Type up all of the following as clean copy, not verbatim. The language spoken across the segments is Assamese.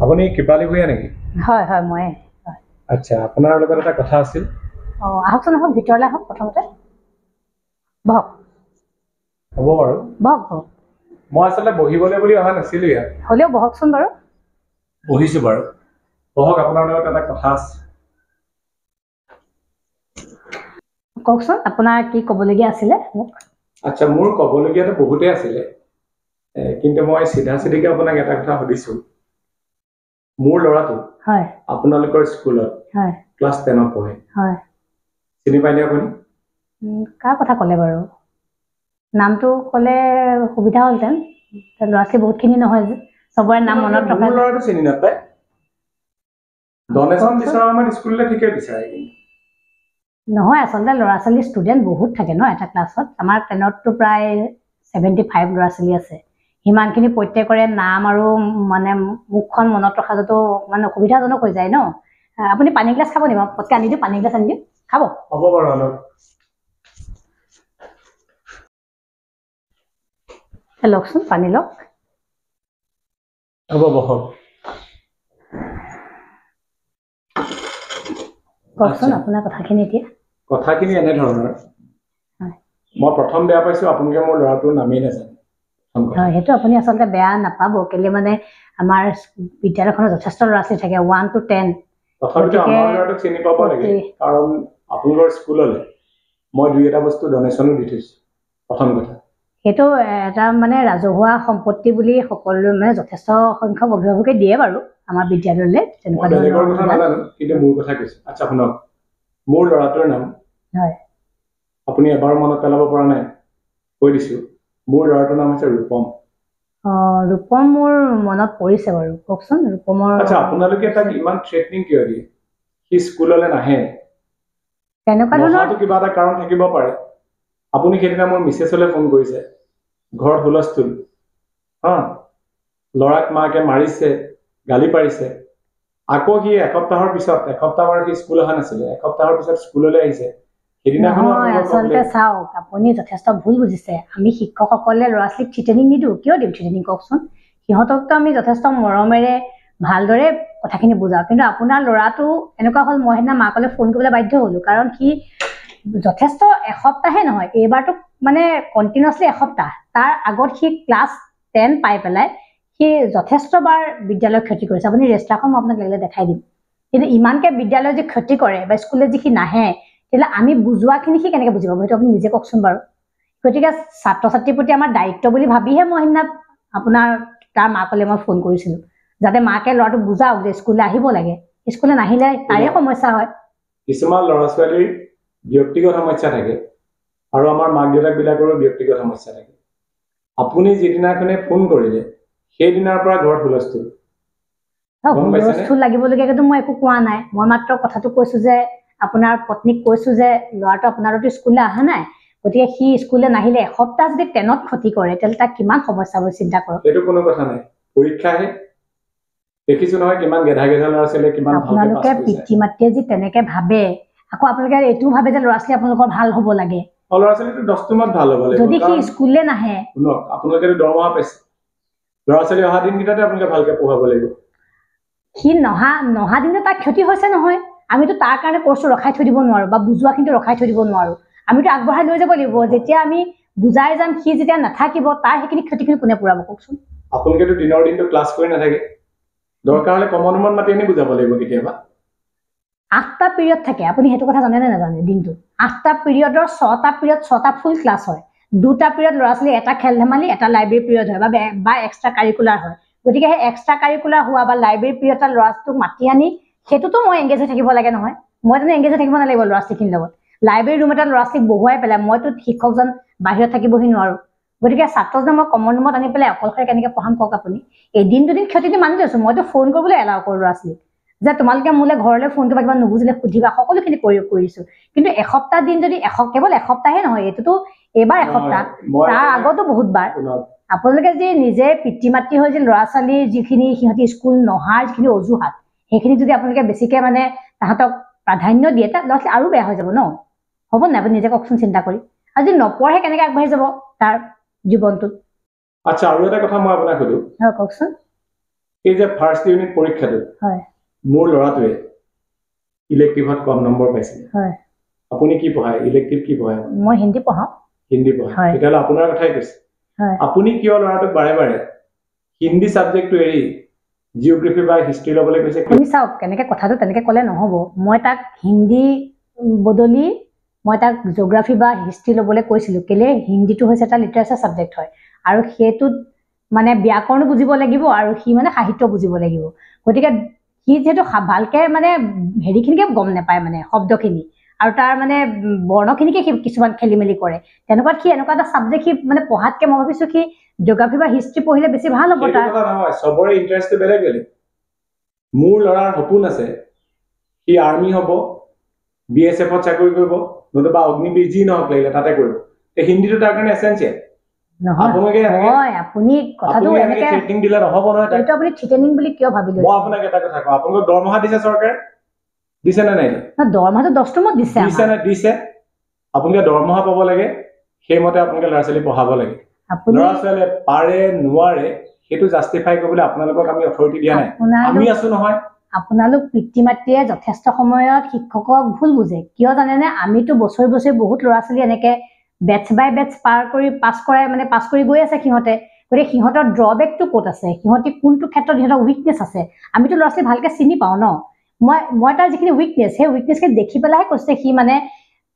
আপুনি কৃপালী ভূঞা নেকি? হয় হয় মই। আচ্ছা, আপোনাৰ লগত এটা কথা আছিল। আহকচোন আহক, ভিতৰলৈ আহক প্ৰথমতে। বহক। হ'ব বাৰু। বহক বহক। মই আচলতে বহিবলৈ বুলি অহা নাছিলোঁ ইয়াত। হ'লেও বহকচোন বাৰু। বহিছোঁ বাৰু। বহক, আপোনাৰ লগত এটা কথা আছে। কওকচোন, আপোনাৰ কি ক'বলগীয়া আছিলে মোক? আচ্ছা, মোৰ ক'বলগীয়াটো বহুতেই আছিলে, কিন্তু মই চিধা চিধিকে আপোনাক এটা কথা সুধিছোঁ। মোৰ ল'ৰাটো হয় আপোনালোকৰ স্কুলত হয় ক্লাছ 10ত পঢ়ে। হয়। চিনি পায়নে আপুনি? কাৰ কথা ক'লে বাৰু? নামটো ক'লে সুবিধা হ'লহেঁতেন। ল'ৰা ছোৱালী বহুতখিনি নহয় যে, চবৰে নাম মনত ৰখা। মোৰ ল'ৰাটো চিনি নাপায়। ডনেশ্যন বিচৰা আমাৰ স্কুললৈ ঠিকে বিচাৰে। নহয়, আচলতে ল'ৰা ছোৱালী ষ্টুডেণ্ট বহুত থাকে ন এটা ক্লাছত। আমাৰ 10ততো প্ৰায় 75 ল'ৰা ছোৱালী আছে। সিমানখিনি প্ৰত্যেকৰে নাম আৰু মানে মুখখন মনত ৰখাটো মানে অসুবিধাজনক হৈ যায় ন। আপুনি পানী গিলাচ খাব নি? মই পটকৈ আনি দিওঁ, পানী গিলাচ আনি দিওঁ, খাব? হ'ব বাৰু। অলপ লওকচোন, পানী লওক। হ'ব, বহক। কওকচোন আপোনাৰ কথাখিনি এতিয়া। কথাখিনি এনেধৰণৰ, মই প্ৰথম বেয়া পাইছোঁ আপোনালোকে মোৰ ল'ৰাটোৰ নামেই নাজানে। হয়, সেইটো আপুনি আচলতে বেয়া নাপাব। কেলে মানে আমাৰ বিদ্যালয়খনত যথেষ্ট ল'ৰা ছোৱালী থাকে, 1 to 10। তথাপিতো আমাৰ ল'ৰাটোক চিনি পাব লাগে, কাৰণ আপোনালোকৰ স্কুললৈ মই 2-এটা বস্তু ডনেশ্যনো দি থৈছোঁ। প্ৰথম কথা, সেইটো এটা মানে ৰাজহুৱা সম্পত্তি বুলি সকলো মানে যথেষ্ট সংখ্যক অভিভাৱকে দিয়ে বাৰু আমাৰ বিদ্যালয়লৈ। তেনেকুৱা বেলেগৰ কথা নাজানো, কিন্তু মোৰ কথা কৈছোঁ। আচ্ছা শুনক, মোৰ ল'ৰাটোৰ নাম, হয়, আপুনি এবাৰ মনত পেলাব পৰা নাই, কৈ দিছোঁ। মোৰ ল'ৰাটোৰ নাম হৈছে ৰূপম। ৰূপম মোৰ মনত পৰিছে বাৰু, কওকচোন ৰূপমৰ। আচ্ছা, আপোনালোকে তাক ইমান থ্ৰেটনিং কিয় দিয়ে? সি স্কুললৈ নাহে। তেনেকুৱা ধৰণৰ কিবা এটা কাৰণ থাকিব পাৰে। আপুনি সেইদিনা মোৰ মিছেছলৈ ফোন কৰিছে, ঘৰত হুলস্থুল, ল'ৰাক মাকে মাৰিছে, গালি পাৰিছে। আকৌ সি এসপ্তাহৰ বাৰু সি স্কুল অহা নাছিলে, এসপ্তাহৰ পিছত স্কুললৈ আহিছে। নহয়, আচলতে চাওক, আপুনি যথেষ্ট ভুল বুজিছে। আমি শিক্ষকসকলে ল'ৰা ছোৱালীক থ্ৰেটেনিং নিদিওঁ। কিয় দিম থ্ৰেটেনিং কওকচোন? সিহঁতকতো আমি যথেষ্ট মৰমেৰে ভালদৰে কথাখিনি বুজাওঁ। কিন্তু আপোনাৰ ল'ৰাটো এনেকুৱা হ'ল, মই সেইদিনা মাকলৈ ফোন কৰিবলৈ বাধ্য হ'লোঁ, কাৰণ সি যথেষ্ট এসপ্তাহে নহয়, এইবাৰতো মানে কণ্টিনিউৱাছলি এসপ্তাহ। তাৰ আগত সি ক্লাছ 10 পাই পেলাই সি যথেষ্টবাৰ বিদ্যালয়ৰ ক্ষতি কৰিছে। আপুনি ৰেজিষ্টাৰখন মই আপোনাক লাগিলে দেখাই দিম। কিন্তু ইমানকৈ বিদ্যালয়ত যে ক্ষতি কৰে বা স্কুললৈ যি সি নাহে, তেতিয়াহ'লে আমি বুজোৱাখিনি সি কেনেকৈ বুজি পাব? সেইটো আপুনি নিজে কওকচোন বাৰু। গতিকে ছাত্ৰ ছাত্ৰীৰ প্ৰতি আমাৰ দায়িত্ব বুলি ভাবিহে মই সেইদিনা আপোনাৰ তাৰ মাকলৈ মই ফোন কৰিছিলোঁ, যাতে মাকে ল'ৰাটোক বুজাওক যে স্কুললৈ আহিব লাগে। স্কুললৈ নাহিলে তাৰে সমস্যা হয়। কিছুমান ল'ৰা ছোৱালীৰ ব্যক্তিগত সমস্যা থাকে আৰু আমাৰ মাক দেউতাকবিলাকৰো ব্যক্তিগত সমস্যা থাকে। আপুনি যিদিনাখনে ফোন কৰিলে সেইদিনাৰ পৰা ঘৰত হুলস্থুল। হুলস্থুল লাগিবলগীয়াটো মই একো কোৱা নাই। মই মাত্ৰ কথাটো কৈছোঁ যে আপোনাৰ পত্নীক কৈছোঁ যে ল'ৰাটো আপোনাৰতো স্কুললৈ অহা নাই, গতিকে সি স্কুললৈ নাহিলে এসপ্তাহ যদি 10ত ক্ষতি কৰে, তেতিয়াহ'লে তাক কিমান সমস্যা হ'ব চিন্তা কৰক। সেইটো কোনো কথা নাই, পৰীক্ষাহে। দেখিছোঁ নহয় কিমান গেধা গেধা ল'ৰা ছোৱালীয়ে কিমান ভালকৈ পাছ কৰিছে। আপোনালোকে পিতৃ মাতৃয়ে যি তেনেকৈ ভাবে, আকৌ আপোনালোকে এইটো ভাবে যে ল'ৰা ছোৱালী আপোনালোকৰ ভাল হ'ব লাগে। ল'ৰা ছোৱালীটো 10টোমান ভাল হ'ব লাগিব। যদি সি স্কুললৈ নাহে, শুনক, আপোনালোকেতো দৰমহা পাইছে, ল'ৰা ছোৱালী অহা দিনকেইটাতে আপোনালোকে ভালকৈ পঢ়াব লাগিব। সি নহা দিনে তাৰ ক্ষতি হৈছে নহয়। আমিতো তাৰ কাৰণে কোৰ্চটো ৰখাই থৈ দিব নোৱাৰোঁ বা বুজোৱাখিনিতো ৰখাই থৈ দিব নোৱাৰোঁ। আমিতো আগবঢ়াই লৈ যাব লাগিব। যেতিয়া আমি বুজাই যাম, সি যেতিয়া নাথাকিব, তাৰ সেইখিনি ক্ষতিখিনি কোনে পূৰাব কওকচোন? আপোনালোকেতো দিনৰ দিনটো ক্লাছ কৰি নাথাকে, দৰকাৰ হ'লে কমন ৰুমত মাতি আনি বুজাব লাগিব কেতিয়াবা। 8টা পিৰিয়ড থাকে, আপুনি সেইটো কথা জানে নে নাজানে? দিনটোত 8টা পিৰিয়ডৰ 6টা পিৰিয়ড 6টা ফুল ক্লাছ হয়। 2টা পিৰিয়ড ল'ৰা ছোৱালী, এটা খেল ধেমালি, এটা লাইব্ৰেৰী পিৰিয়ড হয় বা এক্সট্ৰা কাৰিকুলাৰ হয়। গতিকে সেই এক্সট্ৰা কাৰিকুলাৰ হোৱা বা লাইব্ৰেৰী পিৰিয়ড ল'ৰাটোক মাতি আনি সেইটোতো মই এংগেজ হৈ থাকিব লাগে নহয়। মই জানো এংগেজ হৈ থাকিব নালাগিব ল'ৰা ছোৱালীখিনিৰ লগত? লাইব্ৰেৰী ৰুম এটা ল'ৰা ছোৱালীক বহুৱাই পেলাই মইতো শিক্ষকজন বাহিৰত থাকিবহি নোৱাৰোঁ। গতিকে ছাত্ৰজনক মই কমন ৰুমত আনি পেলাই অকলশৰে কেনেকৈ পঢ়াম কওক আপুনি? এদিন দুদিন ক্ষতিটো মানি লৈছোঁ, মইতো ফোন কৰিবলৈ এলাও কৰোঁ ল'ৰা ছোৱালীক যে তোমালোকে মোলৈ ঘৰলৈ ফোন কৰিবা, কিবা নুবুজিলে সুধিবা, সকলোখিনি কৰিছোঁ। কিন্তু এসপ্তাহ দিন যদি কেৱল এসপ্তাহে নহয়, এইটোতো এইবাৰ এসপ্তাহ, তাৰ আগতো বহুতবাৰ। আপোনালোকে যি নিজে পিতৃ মাতৃ হৈ যে ল'ৰা ছোৱালীৰ যিখিনি সিহঁতি স্কুল নহাৰ যিখিনি অজুহাত, সেইখিনি যদি আপোনালোকে বেছিকৈ মানে তাহাঁতক প্ৰাধান্য দিয়ে, তাত ল'ৰা ছোৱালী আৰু বেয়া হৈ যাব ন? হ'ব নাই? আপুনি নিজে কওকচোন চিন্তা কৰি। আৰু যদি নপঢ়ে কেনেকৈ আগবাঢ়ি যাব? তাৰ জীৱনটোত। আচ্ছা, আৰু এটা কথা মই আপোনাক সুধো, হয় কওকচোন। এই যে ফাৰ্ষ্ট ইউনিট পৰীক্ষাটো হয় মোৰ ল'ৰাটোৱে ইলেক্টিভত কম নম্বৰ পাইছিল, হয় আপুনি কি পঢ়ায়? ইলেক্টিভ কি পঢ়ায়? মই হিন্দী পঢ়াওঁ। হিন্দী পঢ়ায়। হয়। তেতিয়াহ'লে আপোনাৰ কথাই কৈছে, হয় আপুনি কিয় ল'ৰাটোক বাৰে বাৰে হিন্দী ছাবজেক্টটো এৰি জিঅ'গ্ৰাফী বা হিষ্ট্ৰী ল'বলৈ কৈছে? আপুনি চাওক, কেনেকে কথাটো তেনেকে ক'লে নহ'ব। মই তাক হিন্দী বদলি মই তাক জিঅ'গ্ৰাফী বা হিষ্ট্ৰী ল'বলৈ কৈছিলোঁ। কেলে, হিন্দীটো হৈছে এটা লিটাৰেচাৰ ছাবজেক্ট হয়, আৰু সেইটোত মানে ব্যাকৰণো বুজিব লাগিব আৰু সি মানে সাহিত্য বুজিব লাগিব। গতিকে সি যিহেতু ভালকে মানে হেৰিখিনিকে গম নাপায়, মানে শব্দখিনি আৰু তাৰ মানে বৰ্ণখিনিকে সি কিছুমান খেলি মেলি কৰে, তেনেকুৱাত সি এনেকুৱা এটা ছাবজেক্ট সি মানে পঢ়াতকে মই ভাবিছোঁ সি জিঅ'গ্ৰাফী বা হিষ্ট্ৰী পঢ়িলে বেছি ভাল হ'ব সেইটো তাৰ। কথা নহয়, চবৰে ইণ্টাৰেষ্টটো বেলেগ বেলেগ। মোৰ ল'ৰাৰ সপোন আছে সি আৰ্মি হ'ব, BSFত চাকৰি কৰিব, নতুবা অগ্নিবীৰ যি নহওক লাগিলে তাতে কৰিব। হিন্দীটো তাৰ কাৰণে এছেঞ্চিয়েল। নহয় হয়, আপুনি কথাটো এনেকে থ্ৰেটিং দিলে নহ'ব নহয়। এইটো আপুনি থ্ৰেটেনিং বুলি কিয় ভাবি লৈছে? মই আপোনাক এটা কথা কওঁ, আপোনালোকক দৰমহা দিছে চৰকাৰে? দিছে নে নাই? দৰমহাটো 10টো মত দিছে দিছে নে? দিছে। আপোনালোকে দৰমহা পাব লাগে, সেইমতে আপোনালোকে ল'ৰা ছোৱালী পঢ়াব লাগে। ল'ৰা ছোৱালীয়ে পাৰে নোৱাৰে সেইটো জাষ্টিফাই কৰিবলৈ আপোনালোকক আমি অথৰিটি দিয়া নাই, আমি আছো নহয়। আপোনালোক পিতৃ মাতৃয়ে যথেষ্ট সময়ত শিক্ষকক ভুল বুজে। কিয় জানেনে, আমিতো বছৰি বছৰি বহুত ল'ৰা ছোৱালী এনেকে বেটছ বাই বেটছ পাছ কৰি গৈ আছে সিহঁতে। গতিকে সিহঁতৰ ড্ৰবেকটো ক'ত আছে, সিহঁতি কোনটো ক্ষেত্ৰত সিহঁতৰ উইকনেছ আছে, আমিতো ল'ৰা ছোৱালী ভালকে চিনি পাওঁ ন। মই তাৰ যিখিনি উইকনেছ, সেই উইকনেছখিনি দেখি পেলাইহে কৈছে সি মানে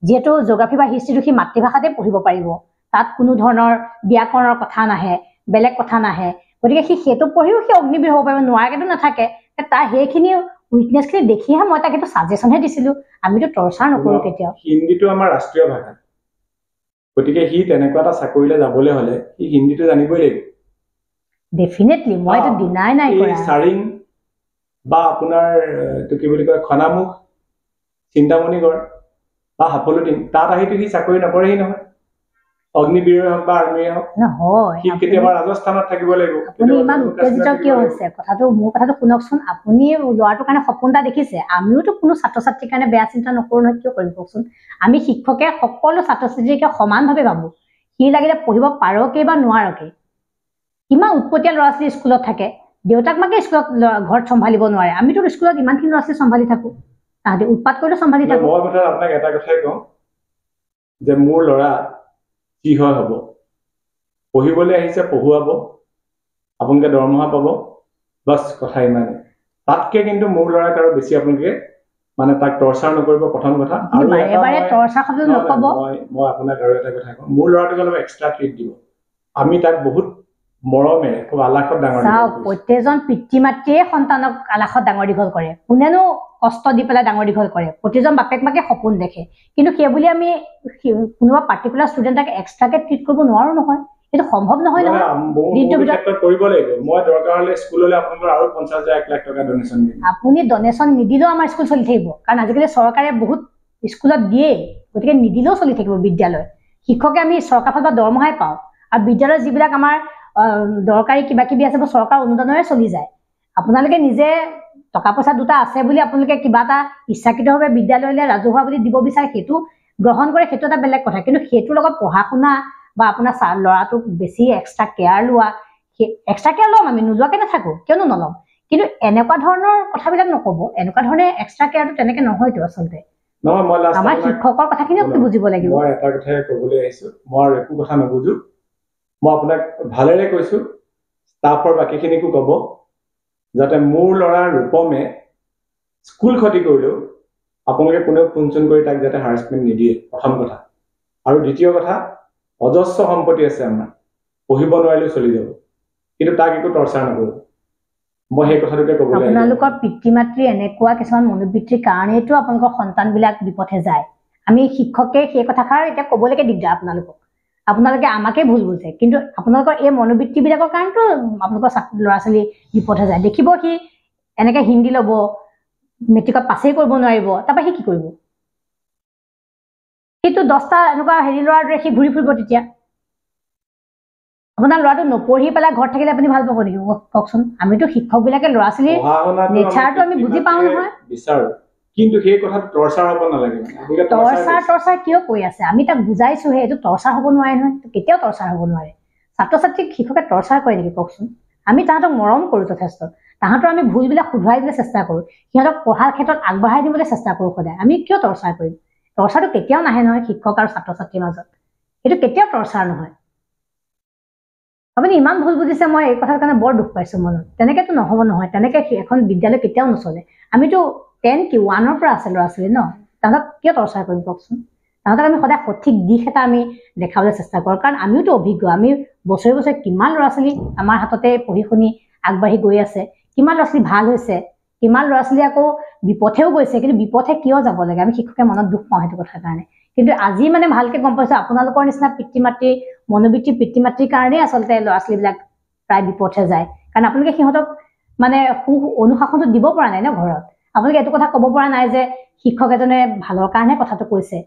যিহেতু জিঅ'গ্ৰাফী বা হিষ্ট্ৰীটো সি মাতৃভাষাতে পঢ়িব পাৰিব, তাত কোনো ধৰণৰ ব্যাকৰণৰ কথা নাহে, বেলেগ কথা নাহে। গতিকে সি সেইটো পঢ়িও সি অগ্নিবীৰ হ'ব পাৰিব, নোৱাৰাকেতো নাথাকে। তাৰ সেইখিনি উইকনেছখিনি দেখিহে মই তাক এইটো ছাজেশ্যনহে দিছিলোঁ, আমিতো টৰ্চাৰ নকৰোঁ কেতিয়াও। হিন্দীটো আমাৰ ৰাষ্ট্ৰীয় ভাষা, গতিকে সি তেনেকুৱা এটা চাকৰিলৈ যাবলৈ হ'লে সি হিন্দীটো জানিবই লাগিব। ডেফিনেটলি মই এইটো ডিনাই নাই কৰা। চাৰিং বা আপোনাৰ এইটো কি বুলি কয় খনামুখ, চিন্তামণিগড় বা হাফলুটিং, তাত আহিতো সি চাকৰি নকৰেহি নহয়। অগ্নিবীৰে হওক বা আৰ্মীয়ে হওক, সি কেতিয়াবা ৰাজস্থানত থাকিব লাগিব। আপুনি ইমান উত্তেজিত কিয় হৈছে? মোৰ কথাটো শুনকচোন। আপুনি ল'ৰাটোৰ কাৰণে সপোন এটা দেখিছে, আমিওতো কোনো ছাত্ৰ ছাত্ৰীৰ কাৰণে বেয়া চিন্তা নকৰোঁ নহয়। কিয় কৰিম কওকচোন? আমি শিক্ষকে সকলো ছাত্ৰ ছাত্ৰীকে সমানভাৱে ভাবোঁ। সি লাগিলে পঢ়িব পাৰকে বা নোৱাৰকে। কিমান উৎপতীয়া ল'ৰা ছোৱালী স্কুলত থাকে, দেউতাক মাকে স্কুলত ঘৰত চম্ভালিব নোৱাৰে, আমিতো স্কুলত ইমানখিনি ল'ৰা ছোৱালী চম্ভালি থাকোঁ, তাহাঁতি উৎপাত কৰিলেও চম্ভালি থাকোঁ। মই কথা আপোনাক এটা কথাই কওঁ যে মোৰ ল'ৰা কি হয় হ'ব, পঢ়িবলৈ আহিছে, পঢ়ুৱাব, আপোনালোকে দৰমহা পাব, বাছ কথা ইমানেই। তাতকে কিন্তু মোৰ ল'ৰাক আৰু বেছি আপোনালোকে মানে তাক টৰ্চাৰ নকৰিব, প্ৰথম কথা। আৰু মই আপোনাক আৰু এটা কথা কওঁ, মোৰ ল'ৰাটোক অলপ এক্সট্ৰা ট্ৰিট দিব। আমি তাক বহুত মৰমেৰে খুব আলাসত ডাঙৰ দীঘল কৰিছোঁ। প্ৰত্যেকজন পিতৃ মাতৃয়ে সন্তানক আলাসত ডাঙৰ দীঘল কৰে, কোনেনো কষ্ট দি পেলাই ডাঙৰ দীঘল কৰে? প্ৰতিজন বাপেক মাকে সপোন দেখে, কিন্তু সেইবুলি আমি কোনোবা পাৰ্টিকুলাৰ ষ্টুডেণ্টক এক্সট্ৰাকে ট্ৰিট কৰিব নোৱাৰো নহয়, সেইটো সম্ভৱ নহয় নহয়। কৰিব লাগিব। মই দৰকাৰ হ'লে স্কুললৈ আপোনালোকৰ আৰু 50,000 1 লাখ টকা ডনেশ্যন দিম। আপুনি ডনেশ্যন নিদিলেও আমাৰ স্কুল চলি থাকিব, কাৰণ আজিকালি চৰকাৰে বহুত স্কুলত দিয়ে, গতিকে নিদিলেও চলি থাকিব বিদ্যালয়। শিক্ষকে আমি চৰকাৰৰ ফালৰ পৰা দৰমহাই পাওঁ, আৰু বিদ্যালয়ৰ যিবিলাক আমাৰ দৰকাৰী কিবা কিবি আছে চৰকাৰ অনুদানেৰে চলি যায়। আপোনালোকে নিজে টকা পইচা দুটা আছে বুলি আপোনালোকে কিবা এটা ইচ্ছাকৃতভাৱে বিদ্যালয়লৈ ৰাজহুৱা বুলি দিব বিচাৰে, সেইটো গ্ৰহণ কৰে, সেইটো এটা বেলেগ কথা। কিন্তু সেইটোৰ লগত পঢ়া শুনা বা আপোনাৰ ল'ৰাটোক বেছি এক্সট্ৰা কেয়াৰ লোৱা, এক্সট্ৰা কেয়াৰ ল'ম, আমি নোলোৱাকে নাথাকোঁ, কিয়নো নল'ম, কিন্তু এনেকুৱা ধৰণৰ কথাবিলাক নক'ব। এনেকুৱা ধৰণে এক্সট্ৰা কেয়াৰটো তেনেকে নহয়তো আচলতে। আমাৰ শিক্ষকৰ কথাখিনিও বুজিব লাগিব। মই এটা কথাই ক'বলৈ আহিছোঁ, মই আৰু একো কথা নুবুজো। মই আপোনাক ভালেৰে কৈছোঁ, ষ্টাফৰ বাকীখিনিকো ক'ব যাতে মোৰ ল'ৰা ৰূপমে স্কুল ক্ষতি কৰিলেও আপোনালোকে কোনেও ফোন চোন কৰি তাক যাতে হাৰাচমেণ্ট নিদিয়ে, প্ৰথম কথা। আৰু দ্বিতীয় কথা, অজস্ৰ সম্পত্তি আছে আমাৰ, পঢ়িব নোৱাৰিলেও চলি যাব, কিন্তু তাক একো টৰ্চাৰ নকৰোঁ। মই সেই কথাটোকে ক'বলৈ আহিছোঁ। আপোনালোকৰ পিতৃ মাতৃ এনেকুৱা কিছুমান মনোবৃত্তিৰ কাৰণেইতো আপোনালোকৰ সন্তানবিলাক বিপথে যায়। আমি শিক্ষকে সেই কথাষাৰ এতিয়া ক'বলৈকে দিগদাৰ আপোনালোকে আমাকে ভুল বুজে, কিন্তু আপোনালোকৰ এই মনোবৃত্তিবিলাকৰ কাৰণেতো আপোনালোকৰ ল'ৰা ছোৱালী বিপথে যায়। দেখিব সি এনেকে হিন্দী ল'ব, মেট্ৰিকত পাছেই কৰিব নোৱাৰিব, তাৰপৰা সি কি কৰিব? সেইটো 10টা এনেকুৱা ল'ৰাৰ দৰে সি ঘূৰি ফুৰিব তেতিয়া। আপোনাৰ ল'ৰাটো নপঢ়ি পেলাই ঘৰত থাকিলে আপুনি ভাল পাব নেকি কওকচোন? আমিতো শিক্ষকবিলাকে ল'ৰা ছোৱালীৰ নেচাৰটো আমি বুজি পাওঁ নহয়। বিচাৰো কিন্তু সেই কথাটো টৰ্চাৰ হ'ব নালাগে টৰ্চাৰ কিয় কৈ আছে আমি তাক বুজাইছোহে এইটো টৰ্চাৰ হ'ব নোৱাৰে নহয় কেতিয়াও টৰ্চাৰ হ'ব নোৱাৰে ছাত্ৰ ছাত্ৰীক শিক্ষকে টৰ্চাৰ কৰে নেকি কওকচোন আমি তাহাঁতক মৰম কৰোঁ যথেষ্ট তাহাঁতৰ আমি ভুলবিলাক শুধৰাই দিবলৈ চেষ্টা কৰোঁ সিহঁতক পঢ়াৰ ক্ষেত্ৰত আগবঢ়াই দিবলৈ চেষ্টা কৰোঁ সদায় আমি কিয় টৰ্চাৰ কৰিম টৰ্চাৰটো কেতিয়াও নাহে নহয় শিক্ষক আৰু ছাত্ৰ ছাত্ৰীৰ মাজত এইটো কেতিয়াও টৰ্চাৰ নহয় আপুনি ইমান ভুল বুজিছে মই এই কথাৰ কাৰণে বৰ দুখ পাইছোঁ মনত তেনেকেতো নহ'ব নহয় তেনেকৈ এখন বিদ্যালয় কেতিয়াও নচলে আমিতো 10 কি 1 পৰা আছে ল'ৰা ছোৱালী ন তাহাঁতক কিয় টৰ্চাৰ কৰিম কওকচোন তাহাঁতক আমি সদায় সঠিক দিশ এটা আমি দেখাবলৈ চেষ্টা কৰোঁ কাৰণ আমিওতো অভিজ্ঞ আমি বছৰে বছৰে কিমান ল'ৰা ছোৱালী আমাৰ হাততে পঢ়ি শুনি আগবাঢ়ি গৈ আছে কিমান ল'ৰা ছোৱালী ভাল হৈছে কিমান ল'ৰা ছোৱালী আকৌ বিপথেও গৈছে কিন্তু বিপথে কিয় যাব লাগে আমি শিক্ষকে মনত দুখ পাওঁ সেইটো কথাৰ কাৰণে কিন্তু আজি মানে ভালকে গম পাইছোঁ আপোনালোকৰ নিচিনা পিতৃ মাতৃ মনোবৃত্তি পিতৃ মাতৃৰ কাৰণেই আচলতে ল'ৰা ছোৱালীবিলাক প্ৰায় বিপথে যায় কাৰণ আপোনালোকে সিহঁতক মানে অনুশাসনটো দিব পৰা নাই ন ঘৰত আপোনালোকে এইটো কথা ক'ব পৰা নাই যে শিক্ষক এজনে ভালৰ কাৰণে কথাটো কৈছে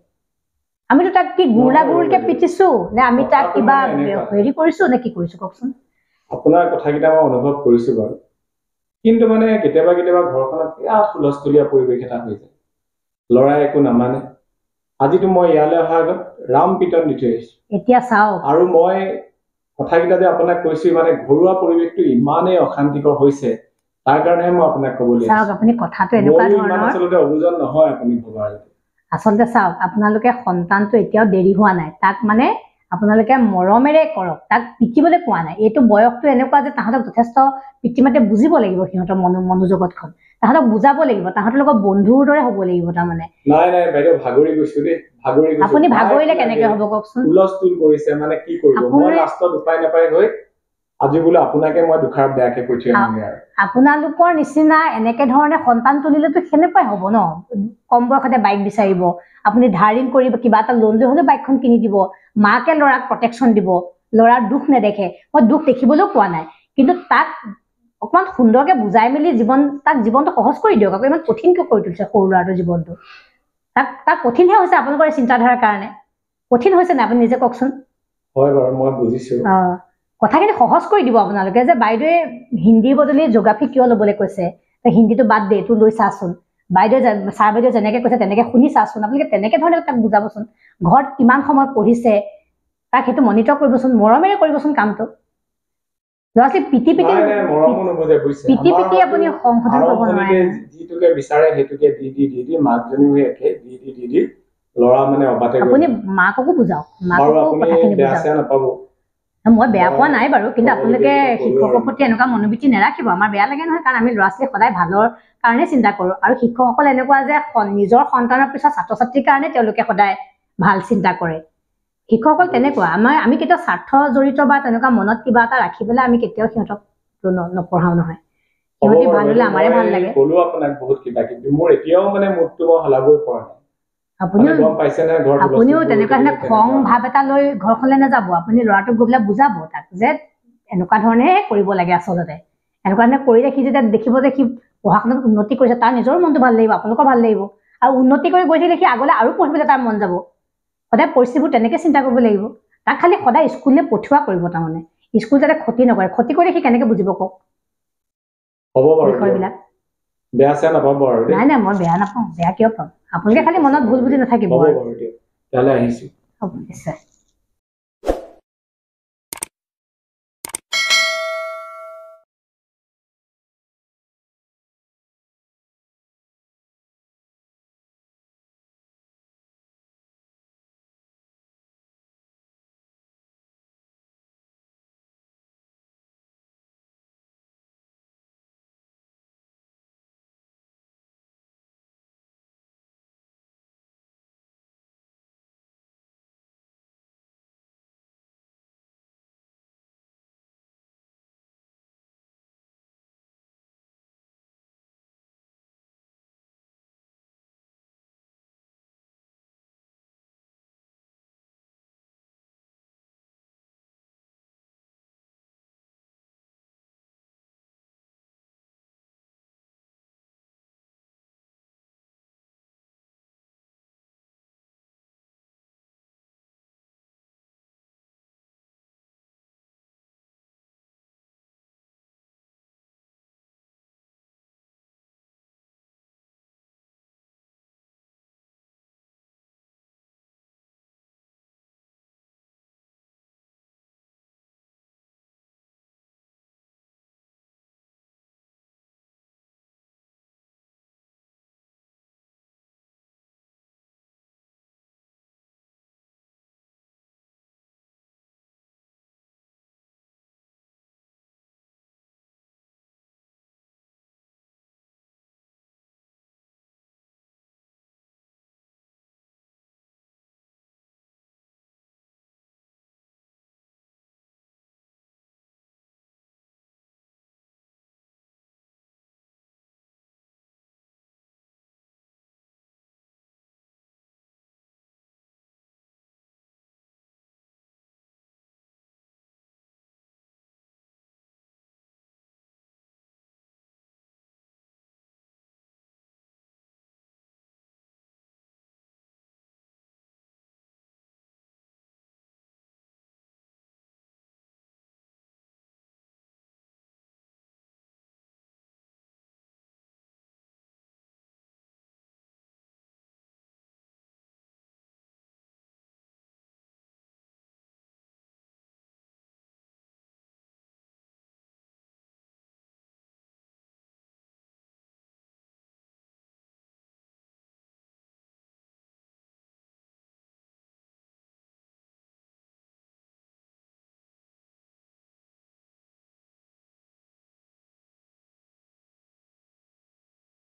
আমিতো তাক কি গুৰুলা গুৰুলকে পিটিছো নে আমি তাক কিবা হেৰি কৰিছো নে কি কৰিছো কওকচোন আপোনাৰ কথাকেইটা মই অনুভৱ কৰিছো বাৰু কিন্তু মানে কেতিয়াবা কেতিয়াবা ঘৰখনত বিৰাট হুলস্থুলীয়া পৰিৱেশ এটা হৈ যায় ল'ৰাই একো নামানে আজিতো মই ইয়ালৈ অহাৰ আগত ৰাম পিটন দি থৈ আহিছো এতিয়া চাওক আৰু মই কথাকেইটা যে আপোনাক কৈছো মানে ঘৰুৱা পৰিৱেশটো ইমানেই অশান্তিকৰ হৈছে তাৰ কাৰণেহে মই আপোনাক ক'বলৈ চাওক আপুনি কথাটো এনেকুৱা ধৰণৰ আচলতে অবুজন নহয় আপুনি ভবাৰ আচলতে চাওক আপোনালোকে সন্তানটো এতিয়াও দেৰি হোৱা নাই তাক মানে আপোনালোকে মৰমেৰে কৰক তাক পিটিবলৈ কোৱা নাই এইটো বয়সটো এনেকুৱা যে তাহাঁতক যথেষ্ট পিতৃ মাতৃয়ে বুজিব লাগিব সিহঁতৰ মনোজগতখন তাহাঁতক বুজাব লাগিব তাহাঁতৰ লগত বন্ধুৰ দৰে হ'ব লাগিব তাৰমানে নাই নাই বাইদেউ ভাগৰি গৈছো দেই ভাগৰি গৈছো আপুনি ভাগৰিলে কেনেকে হ'ব কওকচোন হুলস্থুল কৰিছে মানে কি কৰিব মই লাষ্টত উপায় নাপাই গৈ আজি বোলে আপোনাকে মই দুখাৰ বেয়াকে কৈ থৈ আহিমগে আৰু আপোনালোকৰ নিচিনা এনেকে ধৰণে সন্তান তুলিলেতো সেনেকুৱাই হ'ব ন কম বয়সতে বাইক বিচাৰিব আপুনি ধাৰ ঋণ কৰিব কিবা এটা লোন লৈ হ'লেও বাইকখন কিনি দিব মাকে ল'ৰাক প্ৰটেকশ্যন দিব ল'ৰাৰ দুখ নেদেখে মই দুখ দেখিবলৈও পোৱা নাই কিন্তু তাক অকণমান সুন্দৰকে বুজাই মেলি তাক জীৱনটো সহজ কৰি দিয়ক আকৌ ইমান কঠিনকৈ কৰি তুলিছে সৰু ল'ৰাটোৰ জীৱনটো তাক কঠিনহে হৈছে আপোনালোকৰ এই চিন্তাধাৰাৰ কাৰণে কঠিন হৈছে নাই আপুনি নিজে কওকচোন হয় বাৰু মই বুজিছো কথাখিনি সহজ কৰি দিব আপোনালোকে যে বাইদেৱে হিন্দীৰ বদলি জিঅ'গ্ৰাফী কিয় ল'বলৈ কৈছে হিন্দীটো বাদ দে এইটো লৈ চাচোন বাইদেউ ছাৰ বাইদেউ যেনেকে কৈছে তেনেকে শুনি চাচোন আপোনালোকে তেনেকে ধৰণে তাক বুজাবচোন ঘৰত কিমান সময় পঢ়িছে তাক সেইটো মনিটৰ কৰিবচোন মৰমেৰে কৰিবচোন কামটো ল'ৰা ছোৱালী পিটি পিটি আপুনি সংশোধন কৰিব নোৱাৰে যিটোকে বিচাৰে সেইটোকে দি মাকজনীও একে দি ল'ৰা মানে অবাতে আপুনি মাককো বুজাওক মাককো কথাখিনি বুজাওক মই বেয়া পোৱা নাই বাৰু কিন্তু আপোনালোকে শিক্ষকৰ প্ৰতি এনেকুৱা মনোবৃত্তি নাৰাখিব আমাৰ বেয়া লাগে নহয় কাৰণ আমি ল'ৰা ছোৱালী সদায় ভালৰ কাৰণে চিন্তা কৰোঁ আৰু শিক্ষকসকল এনেকুৱা যে নিজৰ সন্তানৰ পিছত ছাত্ৰ ছাত্ৰীৰ কাৰণে তেওঁলোকে সদায় ভাল চিন্তা কৰে শিক্ষকসকল তেনেকুৱা আমি কেতিয়াও স্বাৰ্থ জড়িত বা তেনেকুৱা মনত কিবা এটা ৰাখি পেলাই আমি কেতিয়াও সিহঁতক নপঢ়াও নহয় সিহঁতি ভাল হ'লে আমাৰে ভাল লাগে ক'লো আপোনাক বহুত কিবা কিন্তু মোৰ এতিয়াও মানে মুডটো মই সলাবই পৰা নাই আপুনিও তেনেকুৱা ধৰণে খং ভাৱ এটা লৈ ঘৰখনলৈ নাযাব আপুনি ল'ৰাটোক গৈ পেলাই বুজাব তাক যে এনেকুৱা ধৰণে কৰিব লাগে আচলতে এনেকুৱা ধৰণে কৰিলে সি যেতিয়া দেখিব যে সি পঢ়া শুনাত উন্নতি কৰিছে তাৰ নিজৰ মনটো ভাল লাগিব আপোনালোকৰ ভাল লাগিব আৰু উন্নতি কৰি গৈ থাকিলে সি আগলৈ আৰু পঢ়িবলৈ তাৰ মন যাব সদায় পৰিস্থিতিবোৰ তেনেকৈ চিন্তা কৰিব লাগিব তাক খালি সদায় স্কুললৈ পঠিওৱা কৰিব তাৰমানে স্কুল যাতে ক্ষতি নকৰে ক্ষতি কৰিলে সি কেনেকৈ বুজিব কওক হ'ব বাৰু বিষয়বিলাক বেয়া চেয়া নাপাব আৰু নাই নাই মই বেয়া নাপাওঁ বেয়া কিয় পাম আপোনালোকে খালি মনত ভুল বুজি নাথাকিব হ'ব বাৰু দিয়ক তেতিয়াহ'লে আহিছোঁ হ'ব নিশ্চয়